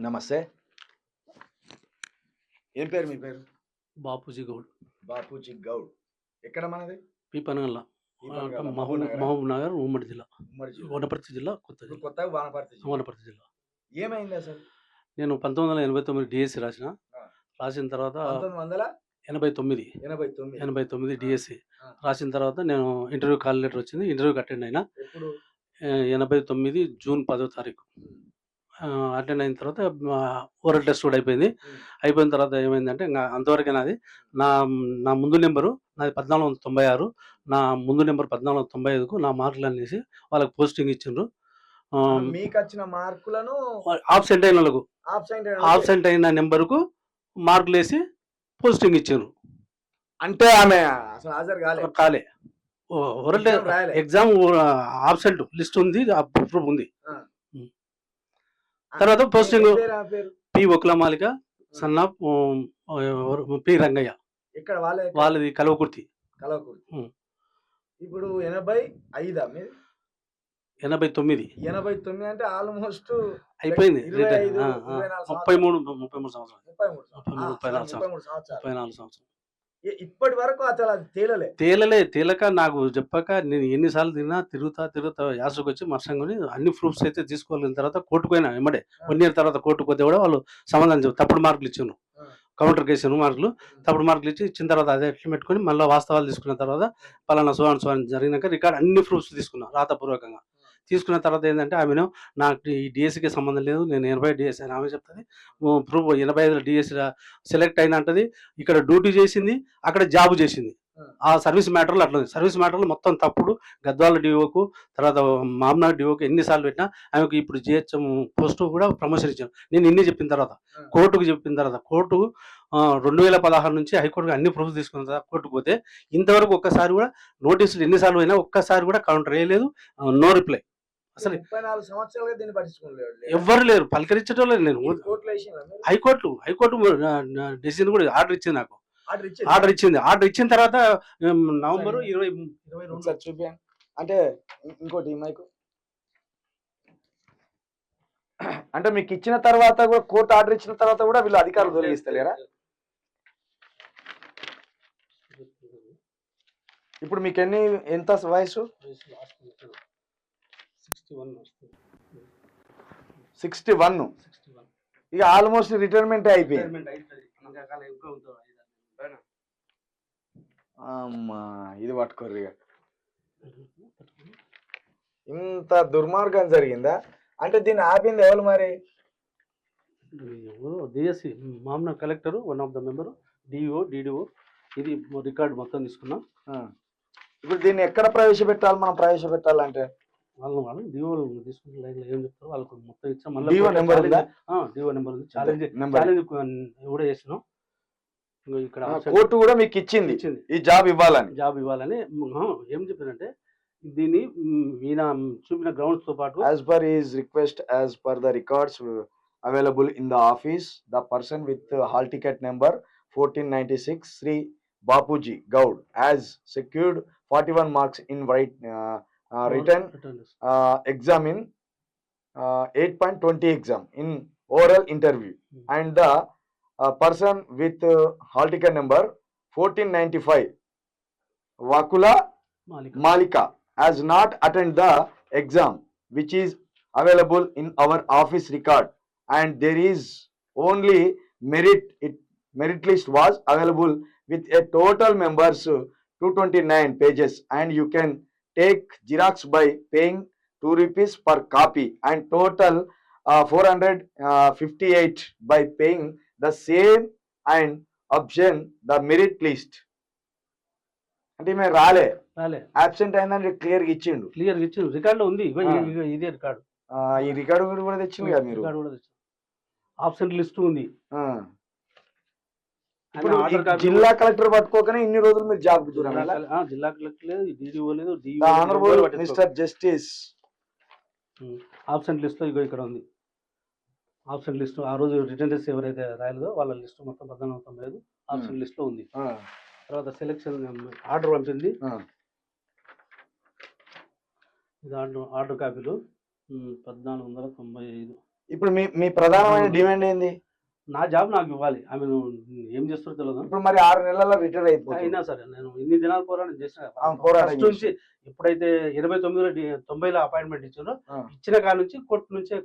నమస్తే. ఏం పేరు మీ పేరు? బాపూజీ గౌడ్. బాపూజీ గౌడ్. ఎక్కడ మనది? పీపనగల్ల. పీపనగాల, మహబూబ్ మహబూబ్ నగరా? మహబూబ్ నగర్, ఉమ్మడి జిల్లా. ఉమ్మడి జిల్లా. వనపర్తి జిల్లా, కొత్త ఇప్పుడు జిల్లా. కొత్తగా వానపర్తి జిల్లా. వనపర్తి జిల్లా. ఏమైందసలు? నేను 1989 డీఎస్సీ రాసిన. ఆ! రాసిన తర్వాత 1989. 89, 89 ఆ! డీఎస్సీ. ఆ! రాసిన తర్వాత నేను ఇంటర్వ్యూ కాల్ లెటర్ వచ్చింది. ఇంటర్వ్యూకి అటెండ్ అయినా. ఎప్పుడు? 89 జూన్ 10వ తారీఖు. హ్మ్. అటెండ్ అయిన తర్వాత ఓరల్ టెస్ట్ కూడా అయిపోయింది. హ్మ్. అయిపోయిన తర్వాత ఏమైందంటే అంతవరకే నాది. నా నా ముందు నెంబరు నాది 1496. నా ముందు నెంబర్ 1495కు నా మార్కులనేసి వాళ్ళకి పోస్టింగ్ ఇచ్చిండ్రు. మీకచ్చిన మార్కులను ఆబ్సెంట్ అయిన వాళ్ళకు, ఆబ్సెంట్ ఆబ్సెంట్ అయిన నెంబర్కు మార్కులేసి పోస్టింగ్ ఇచ్చిండ్రు. అంటే ఆమె అసలు హాజరు కాలే. ఓరల్ ఎగ్జామ్ రాయలే. ఎగ్జామ్ ఆబ్సెంట్ లిస్ట్ ఉంది, ప్రూఫ్ ఉంది. ఆ! తర్వాత పోస్టింగ్ ఏం పేరు ఆమె పేరు? P Vakulamalika, son of P Rangaiah. ఎక్కడ వాళ్ళది? వాళ్ళది కల్వకుర్తి. కలవకుర్తి. ఇప్పుడు 85 మీది? 89 89 అంటే ఆల్మోస్ట్ అయిపోయింది. 25, 24 33 సంవత్సరాలు. 33 సంవత్సరాలు. 34 సంవత్సరాలు. ఇప్పటి వరకు అసలు అది తేలక నాకు చెప్పక నేను ఎన్నిసార్లు తిరుగుతా యాసకొచ్చి మర్సంగొని అన్ని ప్రూఫ్స్ అయితే తీసుకోగలిగిన తర్వాత కోర్టుకు పోయినా ఎమ్మడే. 1 ఇయర్ తర్వాత కోర్టుకు పోతే కూడా వాళ్ళు సమాధానం చెప్పారు. తప్పుడు మార్కులు ఇచ్చిండ్రు. కౌంటర్ కేసాను మార్కులు. తప్పుడు మార్కులు ఇచ్చిన తర్వాత అదే ఎట్లా పెట్టుకొని మళ్ళీ వాస్తవాలు తీసుకున్న తర్వాత పలానా సో అండ్ జరిగినాక రికార్డ్ అన్ని ప్రూఫ్స్ తీసుకున్నా రాతపూర్వకంగా. తీసుకున్న తర్వాత ఏంటంటే ఆమెను నాకు ఈ డిఎస్సికి సంబంధం లేదు, నేను 80 డిఎస్సి అని ఆమె చెప్తుంది. ప్రూఫ్ 85 డిఎస్సి సెలెక్ట్ అయిన అంటది. ఇక్కడ డ్యూటీ చేసింది, అక్కడ జాబ్ చేసింది. ఆ సర్వీస్ మ్యాటర్లు అట్లా ఉంది. సర్వీస్ మ్యాటర్లు మొత్తం తప్పుడు. గద్వాల డిఓకు, తర్వాత మామనాడు డిఓకు ఎన్నిసార్లు పెట్టినా ఆమెకు ఇప్పుడు జిహెచ్ఎం పోస్టు కూడా ప్రమోషన్ ఇచ్చాను. నేను ఇన్ని చెప్పిన తర్వాత కోర్టుకు చెప్పిన తర్వాత కోర్టు 2016 నుంచి హైకోర్టుకు అన్ని ప్రూఫ్స్ తీసుకున్న తర్వాత కోర్టుకు పోతే ఇంతవరకు ఒక్కసారి కూడా నోటీసులు ఎన్నిసార్లు అయినా ఒక్కసారి కూడా కౌంటర్ వేయలేదు. No reply. అసలు 34 సంవత్సరాలుగా దీన్ని పట్టించుకోలేదు. ఎవ్వరు లేరు, పలికరించడం నేను. హైకోర్టు డెసిషన్ కూడా ఆర్డర్ ఇచ్చింది నాకు. ఆర్డర్ ఇచ్చిన తర్వాత నవంబర్ 2022 చూపించండి. అంటే ఇంకోటి మైకు అంటే మీకు ఇచ్చిన తర్వాత కూడా కోర్టు ఆర్డర్ ఇచ్చిన తర్వాత కూడా వీళ్ళు అధికారులు తొలగిస్తలేరా? ఇప్పుడు మీకు ఎంత వయసు? 61. ఇక ఆల్మోస్ట్ రిటైర్మెంట్ అయిపోయింది. అమ్మా ఇది పట్టుకోర్రు. ఇక ఇంత దుర్మార్గం జరిగిందా? అంటే దీన్ని ఆపింది ఎవరు మరి? డిఎస్సి మామూలు collector, one of the member, DO, DDO. ఇది రికార్డు మొత్తం తీసుకున్నాం. ఇప్పుడు దీన్ని ఎక్కడ ప్రవేశపెట్టాలంటే వాళ్ళు డిఓ తీసుకున్న లైన్ ఏం చెప్తారు వాళ్ళకు మొత్తం ఇచ్చాం. మళ్ళీ డిఓ నెంబర్ ఉంది. ఛాలెంజ్ కూడా చేసినాం. ఇక్కడ కోర్టు కూడా మీకు ఇచ్చింది ఈ జాబ్ ఇవ్వాలని. ఏం చెప్పారంటే దీన్ని ఈయన చూపిన గ్రౌండ్స్ తో పాటు as per his request, as per the records available in the office, the person with hall ticket number 1496 Sri Bapuji Gaud has secured 41 marks in written exam in 8.20 exam in oral interview, and the person with hall ticket number 1495 Vakula Malika has not attended the exam, which is available in our office record, and there is only merit list was available with a total members 229 pages, and you can take xerox by paying 2 rupees per copy, and total 458 by paying the same, and option the merit list. అంటే మేము రాలే, absent అయిందని clear ఇచ్చిండు. Record లో ఉంది. ఇదే record. ఈ record కూడా తెచ్చింది కదా మీరు. ఆబ్సెంట్ లిస్ట్ ఉంది. ఇప్పుడు జిల్లా కలెక్టర్ పట్టుకోకనే ఇన్ని రోజులు మీరు జాబ్ జిల్లా కలెక్టర్ లేదు, డిడిఓ లేదు, honourable mister justice. Absent list లో ఇక్కడ ఉంది. ఆబ్సెంట్ లిస్ట్ ఆ రోజు రిటర్న్ టెస్ట్ ఎవరైతే రాయలేదో వాళ్ళ లిస్ట్ మొత్తం 1495 ఆబ్సెంట్ లిస్ట్ లో ఉంది. తర్వాత సెలెక్షన్ ఆర్డర్ పంపింది. ఇది ఆర్డర్ కాపీలు 1495 ఇప్పుడు మీ ప్రధానమైన డిమాండ్ ఏంది? నా జాబ్ నాకు ఇవ్వాలి. ఆమె ఏం చేస్తారో తెలియదు. ఇప్పుడు మరి 6 నెలల్లో రిటైర్ అయిపోతుంది. అయినా సరే నేను ఇన్ని దినాలు పోరాటం చేసిన. పోరాటం ఫస్ట్ నుంచి ఎప్పుడైతే 89లో 90లో అపాయింట్మెంట్ ఇచ్చారో ఇచ్చిన కాడ నుంచి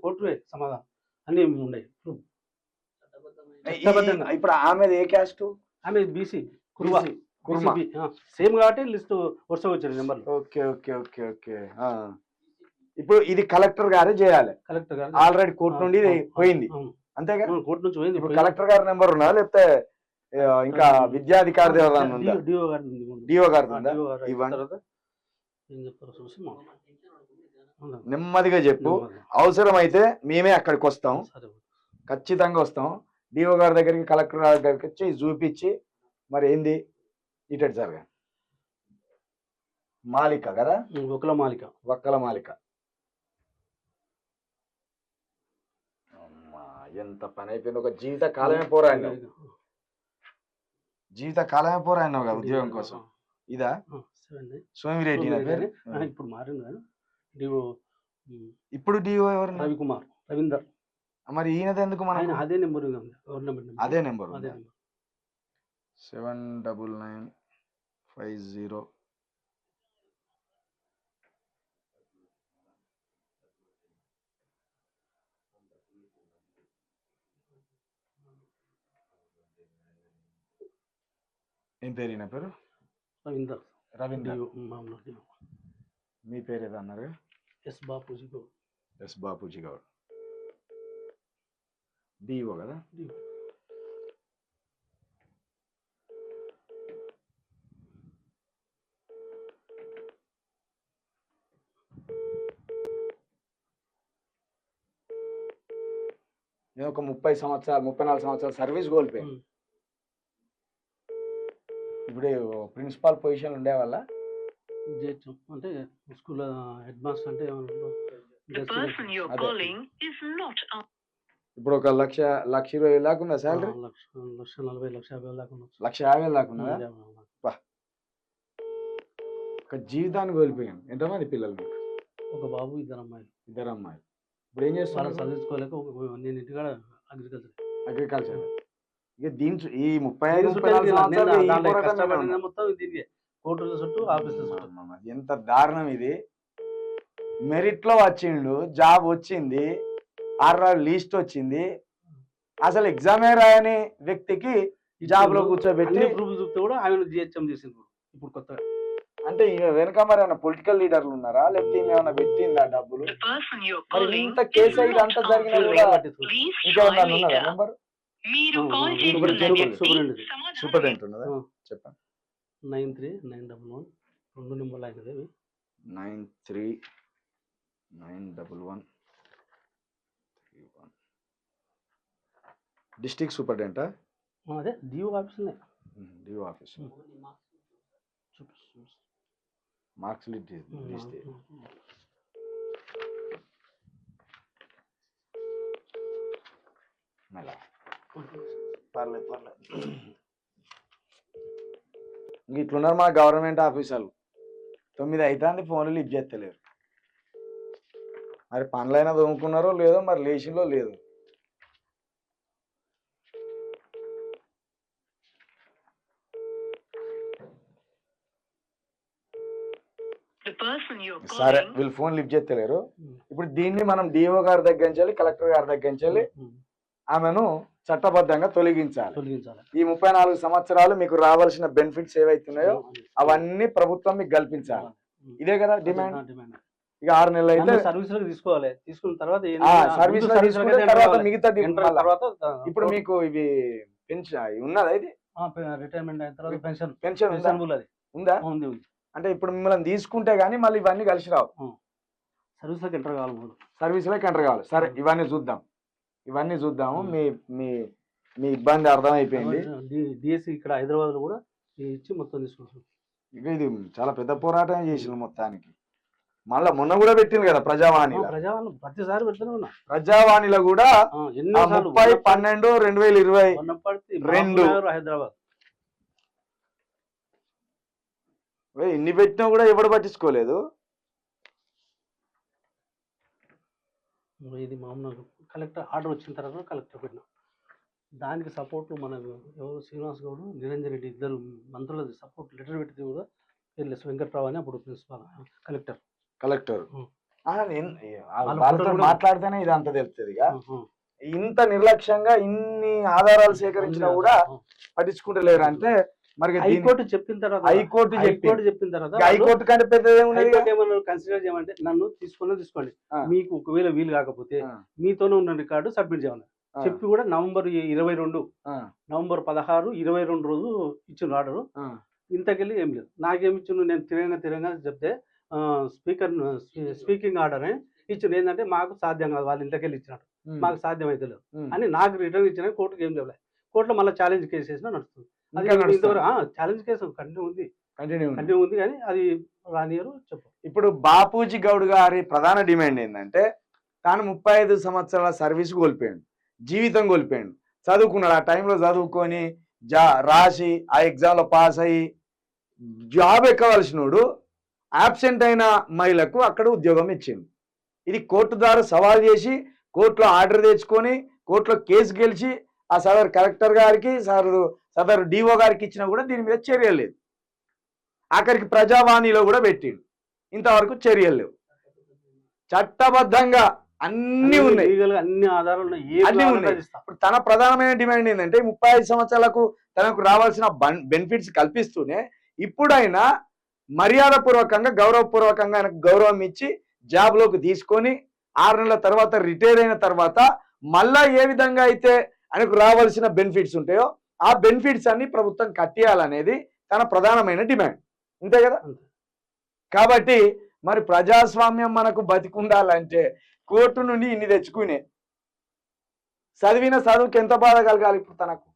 కోర్టువే సమాధానం అన్ని ఉన్నాయి. చట్టబద్ధంగా. ఇప్పుడు ఆమెది ఏ క్యాస్ట్? ఆమె బీసీ కుర్మా. సేమ్ కాబట్టి లిస్ట్ వరుసగా వచ్చారు నెంబర్లు. Okay okay okay okay. ఇప్పుడు ఇది కలెక్టర్ గారే చేయాలి. కలెక్టర్ గారు ఆల్రెడీ కోర్టు నుండి పోయింది అంతేగా? కోర్టు నుంచి పోయింది. ఇప్పుడు కలెక్టర్ గారి నెంబర్ ఉన్నా లేకపోతే ఇంకా విద్యాధికారి డిఓ గారి నెమ్మదిగా చెప్పు. అవసరమైతే మేమే అక్కడికి వస్తాం, ఖచ్చితంగా వస్తాం. డిఓ గారి దగ్గరికి కలెక్టర్ గారి దగ్గరికి వచ్చి చూపించి మరి ఏంది ఇటెడ్ సార్ మాలిక కదా? వక్కల మాలిక. ఎంత పని అయిపోయింది. ఒక జీవిత కాలమే పోరాడినావు కదా ఉద్యోగం కోసం. ఇదా సోమిరెడ్డి నా పేరు? ఇప్పుడు మారింది కానీ డిఓ. ఇప్పుడు డిఓ ఎవరు? రవికుమార్, రవీందర్. మరి ఈయనది ఎందుకు? మన అదే నెంబర్ అదే నెంబర్ 7995 ఏం పేరు? ఈయన పేరు రవీందర్. మీ పేరు ఏదో అన్నారు? ఎస్ బాపూజీ గౌడ్. డిఓ కదా? నేను ఒక 34 సంవత్సరాలు సర్వీస్ కోల్పోయాను. ఇప్పుడు ప్రిన్సిపాల్ పొజిషన్ ఉండే వల్ల అంటే స్కూల్ హెడ్ మాస్టర్ అంటే ఇప్పుడు ఒక 1,20,000 దాకా ఉందా శాలరీ? 1,40,000, 1,50,000 దాకా ఉండొచ్చు. 1,50,000 దాకా ఉన్నదా? ఒక జీవితాన్ని కోల్పోయాను. ఎంతమంది పిల్లలు? ఒక బాబు, 2 అమ్మాయిలు. 2 అమ్మాయిలు. ఇప్పుడు ఏం చేస్తున్నారు? చదివించుకోలేక నేను ఇంటికాడ అగ్రికల్చర్. ఇక ఈ 35-34 సంవత్సరాలు మొత్తం దీనికి కోర్టుల చుట్టూ, ఆఫీసుల చుట్టూ. ఎంత దారుణం ఇది. మెరిట్ లో వచ్చిండు, జాబ్ వచ్చింది, 6 లీస్ట్ వచ్చింది. అసలు ఎగ్జామే రాయని వ్యక్తికి జాబ్ లో కూర్చోబెట్టి ప్రూఫ్ చూపితే కూడా ఆయన జిహెచ్ఎం చేసింది ఇప్పుడు కొత్తగా. అంటే వెనక మరి ఏమైనా పొలిటికల్ లీడర్లు ఉన్నారా, లేకపోతే ఏమైనా పెట్టిందా డబ్బులు? మరి ఇంత కేసు అయితే అంత జరిగినా కూడా ఇంకేమన్నా ఉన్నదా నెంబర్? సూపరింటెండెంట్ ఉన్నదా? చెప్పండి. 93-911 2 నెంబర్లు అయినది. 93-911 డిస్ట్రిక్ట్ సూపరింటెండెంటా? అదే DO office. DO office. Marks list పర్లేదు. ఇంక ఇట్లున్నారు మా గవర్నమెంట్ ఆఫీసర్లు. 9 అవుతుంది, ఫోన్లు లిఫ్ట్ చేస్తలేరు. మరి పనులైనా తోముకున్నారో లేదో, మరి లేచిందో లేదు. సరే, వీళ్ళు ఫోన్ లిఫ్ట్ చేస్తలేరు. ఇప్పుడు దీన్ని మనం డిఓ గారి దగ్గర నుంచి, కలెక్టర్ గారి దగ్గర నుంచి ఆమెను చట్టబద్ధంగా తొలగించాలి. ఈ 34 సంవత్సరాలు మీకు రావాల్సిన బెనిఫిట్స్ ఏవైతున్నాయో అవన్నీ ప్రభుత్వం మీకు కల్పించాలి. ఇదే కదా డిమాండ్. ఇక 6 నెలలు అయితే సర్వీస్ తీసుకోవాలి. తీసుకున్న తర్వాత మిగతా ఇప్పుడు మీకు ఇవి పెన్షన్ ఉన్నదా? ఇది రిటైర్మెంట్ అయిన తర్వాత పెన్షన్ ఉందా? అంటే ఇప్పుడు మిమ్మల్ని తీసుకుంటే గానీ మళ్ళీ ఇవన్నీ కలిసి రావు. సర్వీస్లోకి ఎంటర్ కావాలి. సరే, ఇవన్నీ చూద్దాము. మీ ఇబ్బంది అర్థం అయిపోయింది. డిఎస్సి ఇక్కడ హైదరాబాద్ లో కూడా ఇచ్చి మొత్తం తీసుకుంటాం. ఇక ఇది చాలా పెద్ద పోరాటం చేసిన మొత్తానికి. మళ్ళా మొన్న కూడా పెట్టింది కదా ప్రజావాణి. ప్రతిసారి పెడుతూనే ఉన్నా. ప్రజావాణిలో కూడా 30/12/2022 హైదరాబాద్ ఇన్ని పెట్టినా కూడా ఎవడు పట్టించుకోలేదు. ఇది మామూలు కలెక్టర్ ఆర్డర్ వచ్చిన తర్వాత కలెక్టర్ పెట్టినాం. దానికి సపోర్ట్ మన ఎవరు శ్రీనివాస్ గౌడ్, నిరంజన్ రెడ్డి ఇద్దరు మంత్రుల సపోర్ట్ లెటర్ పెడితే కూడా ఎల్ఎస్ వెంకట్రావు అని అప్పుడు ప్రిన్సిపాల్ కలెక్టర్. కలెక్టర్ ఉం. వాళ్ళతో ఫోటోలు కూడా- మాట్లాడితేనే ఇది అంత తెలుస్తుంది ఇక. ఇంత నిర్లక్ష్యంగా ఇన్ని ఆధారాలు సేకరించినా కూడా పట్టించుకుంటలేరు అంటే మరి హైకోర్టు చెప్పిన తర్వాత హైకోర్టు చెప్పిన తర్వాత హైకోర్టు కంటే పెద్దదే ఉన్నది హైకోర్టు ఏమన్నా కన్సిడర్ చేయమంటే నన్ను తీసుకోండి ఆ. మీకు ఒకవేళ వీలు కాకపోతే ఆ. మీతోనే ఉన్న రికార్డు సబ్మిట్ చేయమని చెప్పి కూడా నవంబర్ 22 నవంబర్ 16, 22 రోజు ఇచ్చిన ఆర్డరు. ఇంతకెళ్ళి ఏం లేదు. నాకేమి ఇచ్చిన నేను తిరంగా చెప్తే స్పీకింగ్ ఆర్డర్ ఇచ్చిన ఏంటంటే మాకు సాధ్యం కాదు, వాళ్ళ ఇంతకెళ్ళి ఇచ్చినట్టు మాకు సాధ్యం అయితే లేదు అని నాకు రిటర్న్ ఇచ్చిన. కోర్టుకి ఏం చెప్పలేదు. కోర్టులో మళ్ళీ ఛాలెంజ్ కేసు వేసినా నడుస్తుంది. అది ఛాలెంజ్ కేసు కంటిన్యూ ఉంది కానీ అది రానియరు చెప్పు. ఇప్పుడు బాపూజీ గౌడ్ గారి ప్రధాన డిమాండ్ ఏంటంటే తాను 35 సంవత్సరాల సర్వీస్ కోల్పోయాడు, జీవితం కోల్పోయాడు. చదువుకున్నాడు, ఆ టైంలో చదువుకొని రాసి ఆ ఎగ్జామ్లో పాస్ అయ్యి జాబ్ ఎక్కవలసినోడు యాబ్సెంట్ అయిన మహిళకు అక్కడ ఉద్యోగం ఇచ్చింది. ఇది కోర్టు ద్వారా సవాల్ చేసి కోర్టులో ఆర్డర్ తెచ్చుకొని కోర్టులో కేసు గెలిచి ఆ సదరు కలెక్టర్ గారికి సదరు డిఓ గారికి ఇచ్చినా కూడా దీని మీద చర్యలు లేదు. ఆఖరికి ప్రజావాణిలో కూడా పెట్టిండు, ఇంతవరకు చర్యలు లేవు. చట్టబద్ధంగా అన్ని ఉన్నాయి, అన్ని ఆధారాలు అన్ని ఉన్నాయి. ఇప్పుడు తన ప్రధానమైన డిమాండ్ ఏంటంటే 35 సంవత్సరాలకు తనకు రావాల్సిన బెనిఫిట్స్ కల్పిస్తూనే ఇప్పుడైనా మర్యాదపూర్వకంగా గౌరవపూర్వకంగా ఆయనకు గౌరవం ఇచ్చి జాబ్లోకి తీసుకొని 6 నెలల తర్వాత రిటైర్ అయిన తర్వాత మళ్ళా ఏ విధంగా అయితే ఆయనకు రావాల్సిన బెనిఫిట్స్ ఉంటాయో ఆ బెనిఫిట్స్ అన్ని ప్రభుత్వం కట్టేయాలనేది తన ప్రధానమైన డిమాండ్. అంతే కదా. కాబట్టి మరి ప్రజాస్వామ్యం మనకు బతికుండాలంటే కోర్టు నుండి ఇన్ని తెచ్చుకునే చదివిన చదువుకి ఎంత బాధ కలగాలి. ఇప్పుడు తనకు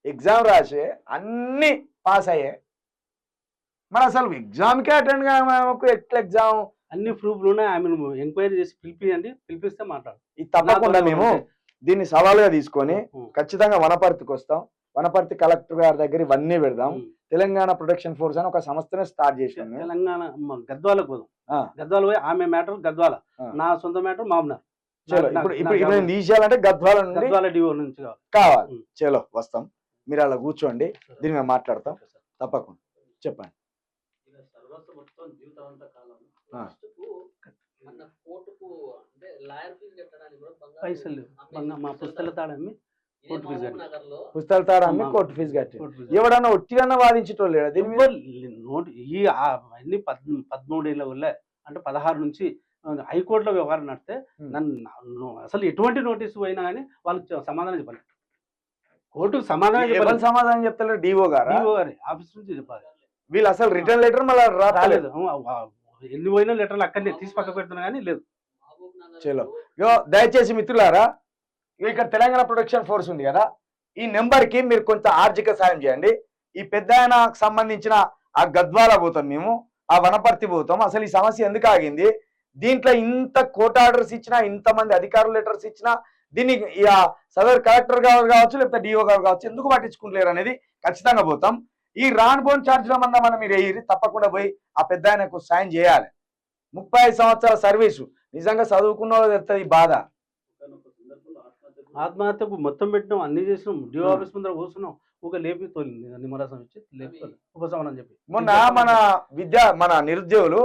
ఎగ్జామ్ రాసే అన్ని పాస్ అయ్యే, మరి అసలు ఎగ్జామ్కే అటెండ్ కాకు ఎట్లా ఎగ్జామ్ అన్ని ప్రూఫ్లు ఉన్నాయి. ఆమె ఎంక్వైరీ చేసి పిలిపిస్తే మాట్లాడు. ఇది తప్పకుండా మేము దీన్ని సవాలుగా తీసుకొని ఖచ్చితంగా వనపర్తికి వస్తాం. వనపర్తి కలెక్టర్ గారి దగ్గర ఇవన్నీ పెడదాం. తెలంగాణ ప్రొటెక్షన్ ఫోర్స్ అని ఒక సంస్థనే స్టార్ట్ చేసాను. తెలంగాణ గద్వాలకు పోదాం. గద్వాల పోయి ఆమె మ్యాటర్ గద్వాల, నా సొంత మ్యాటర్ మామూలు. ఇప్పుడు తీసేయాలంటే గద్వాల డిఓ నుంచి కావాలి. చలో వస్తాం, మీరు అలా కూర్చోండి, దీని మీద మాట్లాడతాం తప్పకుండా. చెప్పండి. పైసలు మా పుస్తకాల తాడమ్మి పుస్తకాల తాడమ్మి కోర్టు ఫీజు కట్టి ఎవడన్నా ఒట్టిగా వాదించేటోళ్ళు ఈ అన్ని 13 ఏళ్ళ వల్ల అంటే 16 నుంచి హైకోర్టులో వ్యవహారం నడితే నన్ను అసలు ఎటువంటి నోటీసు పోయినా కానీ వాళ్ళకి సమాధానం చెప్పాలి. కోర్టుకు సమాధానం చెప్తారు డిఓ గారు ఆఫీస్ నుంచి చెప్పాలి. వీళ్ళు అసలు రిటర్న్ లెటర్ మళ్ళీ రాలేదు. ఎన్ని పోయినా లెటర్లు అక్కడనే తీసి పక్క పెడుతున్నా కానీ లేదు. చలో దయచేసి మిత్రులారా, ఇక్కడ తెలంగాణ ప్రొటెక్షన్ ఫోర్స్ ఉంది కదా, ఈ నెంబర్ కి మీరు కొంత ఆర్థిక సాయం చేయండి. ఈ పెద్ద ఆయనకు సంబంధించిన ఆ గద్వాల పోతాం, మేము ఆ వనపర్తి పోతాం. అసలు ఈ సమస్య ఎందుకు ఆగింది, దీంట్లో ఇంత కోర్టు ఆర్డర్స్ ఇచ్చినా, ఇంతమంది అధికారులు లెటర్స్ ఇచ్చినా దీన్ని సదర్ కలెక్టర్ గారు కావచ్చు లేకపోతే డిఓ గారు కావచ్చు ఎందుకు పట్టించుకుంటలేరు అనేది ఖచ్చితంగా పోతాం. ఈ రాన్బోన్ ఛార్జ్ల మంద మనం మీరు ఎయ్యి తప్పకుండా పోయి ఆ పెద్ద ఆయనకు సాయం చేయాలి. 35 సంవత్సరాల సర్వీసు నిజంగా చదువుకున్న వాళ్ళు తెలుస్తుంది బాధ. ఆత్మహత్యకు మొత్తం పెట్టినాం, అన్ని చేసినాం, డిఓ ఆఫీస్ ముందర కూర్చున్నాం, ఒక లేపి తోలింది నిమ్మరసం ఇచ్చి లేపి ఉపశమనం చెప్పి. మొన్న మన నిరుద్యోగులు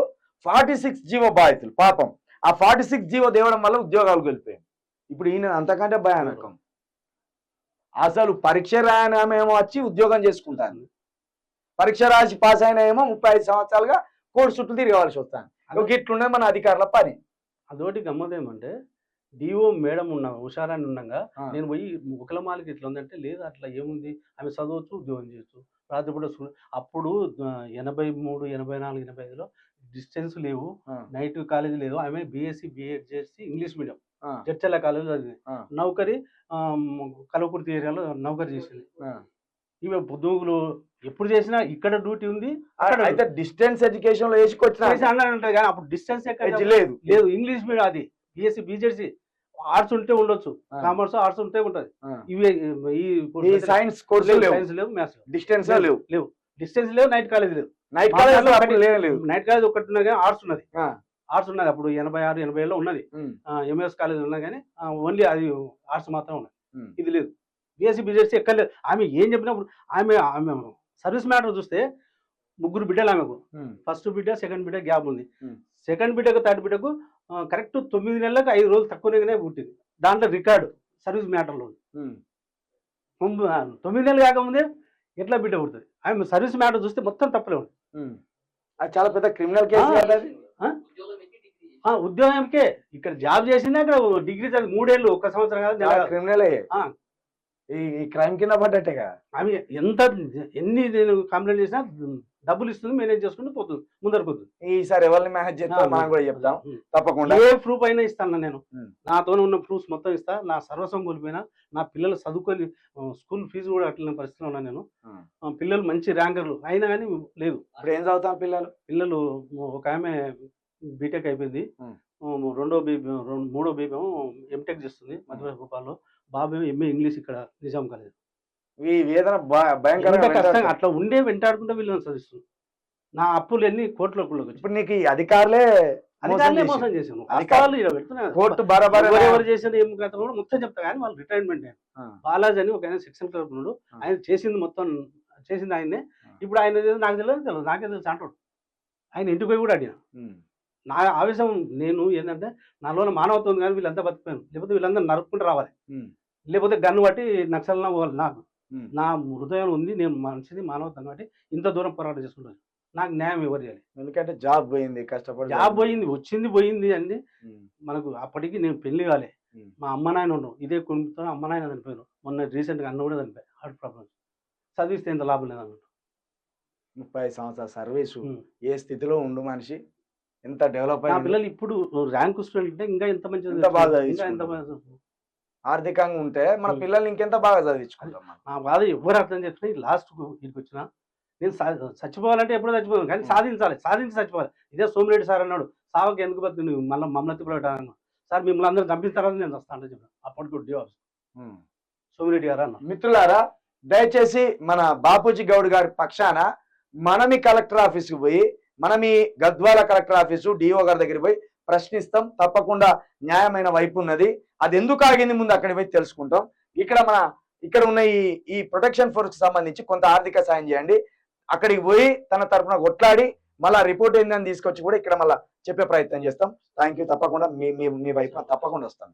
46 జీవో బాధితులు పాపం ఆ 46 జీవో దేవడం వల్ల ఉద్యోగాలు వెళ్ళిపోయాయి. ఇప్పుడు ఈయన అంతకంటే భయానకం. అసలు పరీక్ష రాయనేమో వచ్చి ఉద్యోగం చేసుకుంటాను, పరీక్ష రాసి పాస్ అయినా ఏమో 35 సంవత్సరాలుగా కోర్టు చుట్టూ తిరగవలసి వస్తాను. ఇట్లుండే మన అధికారుల పని. అదొకటి గమ్మతేమంటే డిఓ మేడం ఉన్నా హుషారాన్ని ఉండగా నేను పోయి ఒకలమాలకి ఇట్లా ఉందంటే లేదు అట్లా ఏముంది, ఆమె చదవచ్చు ఉద్యోగం చేయొచ్చు రాత్రిపూట. అప్పుడు 83, 84, 85లో డిస్టెన్స్ లేవు, నైట్ కాలేజీ లేదు. ఆమె బీఎస్సీ బిఎడ్ చేసి ఇంగ్లీష్ మీడియం చర్చల కాలేజ్ చదివింది. నౌకరి కలవకుర్తి ఏరియాలో నౌకరి చేసింది. ఇవి పొద్దుగులు ఎప్పుడు చేసినా ఇక్కడ డ్యూటీ ఉంది. అయితే డిస్టెన్స్ ఎడ్యుకేషన్ లో అన్నారంటారు కానీ అప్పుడు డిస్టెన్స్ లేదు. ఇంగ్లీష్ మీడియం అది బిఎస్సీ బీజెడ్సీ ఆర్ట్స్ ఉంటే ఉండొచ్చు, కామర్స్ ఆర్ట్స్ ఉంటే ఉంటది. ఇవి సైన్స్ లేవు, మ్యాథ్స్ డిస్టెన్స్ లేవు, డిస్టెన్స్ లేవు, నైట్ కాలేజ్ లేవు. నైట్ కాలేజ్ ఒకటి ఉన్నది కానీ ఆర్ట్స్ ఉన్నది. ఆర్ట్స్ ఉన్నది అప్పుడు 86, 87లో ఉన్నది. ఎంఎస్ కాలేజ్ ఉన్నా కానీ ఓన్లీ అది ఆర్ట్స్ మాత్రం ఉన్నది. ఇది లేదు. బీఎస్సీ బీజెడ్సీ ఎక్కర్లేదు. ఆమె ఏం చెప్పినప్పుడు ఆమె ఆమె సర్వీస్ మ్యాటర్ చూస్తే 3 బిడ్డలు ఆమెకు. ఫస్ట్ బిడ్డ, సెకండ్ బిడ్డ గ్యాప్ ఉంది. సెకండ్ బిడ్డకు, థర్డ్ బిడ్డకు కరెక్ట్ 9 నెలలకు 5 రోజులు తక్కువనే పుట్టింది. దాంట్లో రికార్డు సర్వీస్ మ్యాటర్లో 9 నెలలు కాకముందే ఎట్లా బిడ్డ పుడుతుంది. ఆమె సర్వీస్ మ్యాటర్ చూస్తే మొత్తం తప్పలే ఉంది. అది చాలా పెద్ద క్రిమినల్ కేసు కదా అది. ఉద్యోగంకే ఇక్కడ జాబ్ చేసింది, అక్కడ డిగ్రీ చదివి 3 ఏళ్ళు, 1 సంవత్సరం కాదు. క్రిమినల్ ఈ క్రైమ్ కింద పడ్డట్టేగా. ఆమె ఎన్ని నేను కంప్లైంట్ చేసినా డబ్బులు ఇస్తుంది, మేనేజ్ చేసుకుంటూ పోతుంది, ముందరకు పోతుంది. ఈసారి ఎవరిని మేనేజ్ చేస్తాం మనం కూడా చెప్తాం తప్పకుండా. ఏ ప్రూఫ్ అయినా ఇస్తాను నేను. నాతో ఉన్న ప్రూఫ్స్ మొత్తం ఇస్తా. నా సర్వస్వం కోల్పోయినా, నా పిల్లలు చదువుకొని స్కూల్ ఫీజు కూడా అట్లనే పరిస్థితిలో ఉన్నా నేను. పిల్లలు మంచి ర్యాంకర్లు అయినా కానీ లేదు. ఇప్పుడు ఏం చదువుతాం పిల్లలు? ఒక ఆమె బీటెక్ అయిపోయింది, మూడో బేబీ ఏమో ఎంటెక్ చేస్తుంది మధ్య భోపాల్లో, బాబు ఏమో ఎంఏ ఇంగ్లీష్ ఇక్కడ నిజాం కాలేజ్. ఈ వేదన భయంకరంగా కష్టంగా అట్లా ఉండే వెంటాడుకుంటే వీళ్ళని చదివిస్తుంది. నా అప్పులు ఎన్ని కోట్లకు. ఇప్పుడు నీకు ఈ అధికారులే మోసం చేశాను. కోర్టు ఎవరు చేసిన ఏం కథ కూడా మొత్తం చెప్తా కానీ వాళ్ళు రిటైర్మెంట్. బాలాజీ అని ఒక ఆయన సెక్షన్ క్లర్క్ ఉన్నాడు, ఆయన చేసింది మొత్తం చేసింది ఆయనే. ఇప్పుడు ఆయన నాకు తెలియదు, నాకే తెలుసు అంటాడు. ఆయన ఇంటికి పోయి కూడా అడిగిన. నా ఆవేశం నేను ఏంటంటే నాలో మానవత్వం ఉంది కానీ వీళ్ళంతా బతికిపోయాను, లేకపోతే వీళ్ళందరూ నరుక్కుంటూ రావాలి, లేకపోతే గన్ను బట్టి నక్సల్లా పోవాలి. నాకు నా హృదయం ఉంది, నేను మనిషిని మానవత్వం బట్టి ఇంత దూరం పోరాటం చేసుకుంటాను. నాకు న్యాయం ఎవరు చేయాలి? ఎందుకంటే జాబ్ పోయింది, కష్టపడి జాబ్ పోయింది, వచ్చింది పోయింది అండి. మనకు అప్పటికి నేను పెళ్లి కాలే, మా అమ్మ నాయన ఉండవు, ఇదే కుటుంబంతో అమ్మ నాయన చనిపోయారు. మొన్న రీసెంట్గా అన్న కూడా చనిపోయాయి, హార్ట్ ప్రాబ్లమ్స్. చదివిస్తే ఎంత లాభం లేదన్నట్టు. 30 సంవత్సరాల సర్వీసు, ఏ స్థితిలో ఉండు మనిషి, ఎంత డెవలప్ అయిన పిల్లలు ఇప్పుడు ర్యాంక్ స్టూడెంట్ అంటే ఇంకా ఎంత మంచి ఆర్థికంగా ఉంటే మన పిల్లల్ని ఇంకెంత బాగా చదివించుకుంటాం. నా బాధ ఎవరు అర్థం చేసుకుని లాస్ట్ ఇంటికి వచ్చినా నేను చచ్చిపోవాలంటే ఎప్పుడో చచ్చిపోయాను కానీ సాధించి చచ్చిపోవాలి. ఇదే సోమిరెడ్డి సార్ అన్నాడు, సావకి ఎందుకు బతుకు మళ్ళీ మమ్మల్ని తిప్పలేటాను సార్, మిమ్మల్ని అందరూ చంపిస్తారని నేను వస్తా అంటే చెప్పాను. అప్పటికి డివోర్స్ సోమిరెడ్డి గారు అన్న. మిత్రులారా, దయచేసి మన బాపూజీ గౌడ్ గారి పక్షాన మనమి కలెక్టర్ ఆఫీస్కి పోయి, మనం ఈ గద్వాల కలెక్టర్ ఆఫీసు డిఓ గారి దగ్గరికి పోయి ప్రశ్నిస్తాం. తప్పకుండా న్యాయమైన వైపు ఉన్నది, అది ఎందుకు ఆగింది ముందు అక్కడికి పోయి తెలుసుకుంటాం. ఇక్కడ ఉన్న ఈ ప్రొటెక్షన్ ఫోర్స్ కి సంబంధించి కొంత ఆర్థిక సాయం చేయండి. అక్కడికి పోయి తన తరఫున కొట్లాడి మళ్ళా రిపోర్ట్ ఏందని తీసుకొచ్చి కూడా ఇక్కడ మళ్ళీ చెప్పే ప్రయత్నం చేస్తాం. Thank you. తప్పకుండా మీ వైపు తప్పకుండా వస్తాం.